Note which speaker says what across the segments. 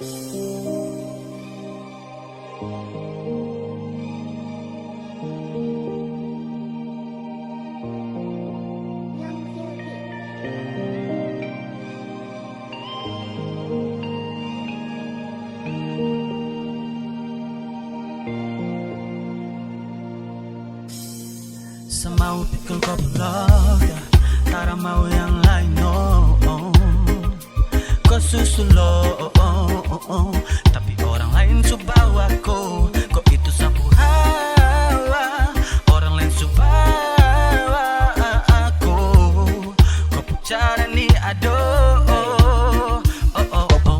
Speaker 1: Semau pikul kau blog, tara mau yang lain, no. Kau susul lo, tapi orang lain subawa ko. Kau itu sapu hawa, orang lain subawa aku. Kau pucara ni ado.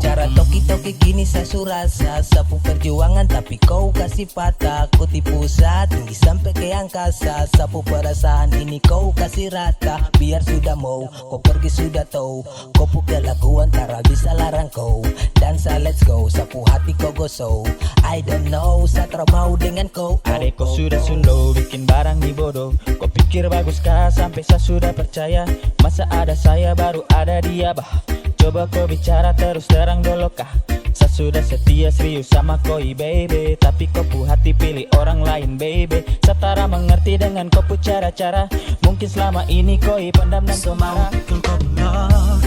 Speaker 2: Cara toki-toki kini saya surasa sapu perjuangan tapi kau kasih patah. Kau tipu saat tinggi sampai ke angkasa. Sapu perasaan ini kau kasih rata. Biar sudah mau kau pergi sudah tahu. Kau pukul lagu antara bisa larang kau. Dansa let's go sapu hati kau gosok. I don't know satra mau dengan kau.
Speaker 3: Adek kau sudah slow bikin barang di bodoh. Kau pikir bagus kah sampai saya sudah percaya. Masa ada saya baru ada dia bah. Coba kau bicara terus terang dulu kah. Saya sudah setia serius sama koi baby. Tapi kau pu hati pilih orang lain baby. Saya tara mengerti dengan kau pu cara-cara. Mungkin selama ini koi pendam dan kau marah.
Speaker 1: Pikul kau blog,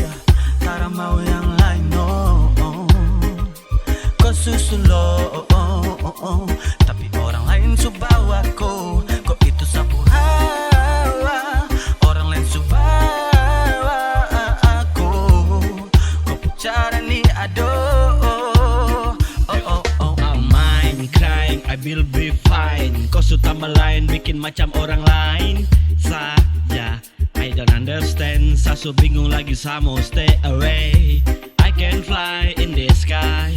Speaker 1: tara mau yang lain, no. Kau susul lo, tapi orang lain subawa ko. Kau itu sapu hawa, orang lain subawa aku. Kau pucara ni ado.
Speaker 4: I'm crying, I will be fine. Kau suka lain bikin macam orang lain saja. I don't understand, saya so bingung lagi sama stay away. I can fly in the sky.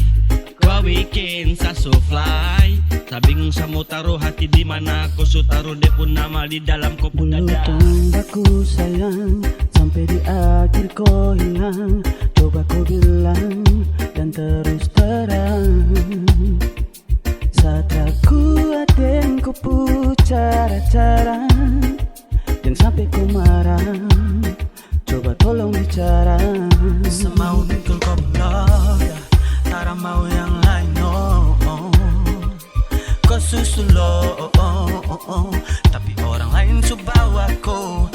Speaker 4: Kau bikin saya so fly. Saya bingung sama taruh hati di mana. Kau so taruh dia pun nama di dalam kau pun ada.
Speaker 1: Tandaku sayang, sampai di akhir kau hilang. Coba kau bilang dan terus terang. Saat aku aden kau pu cara-cara. Jangan sampai kau marah. Coba tolong bicara. Semau pikul kau blog, tara mau yang lain, no. Kau susul lo, tapi orang lain subawa ko.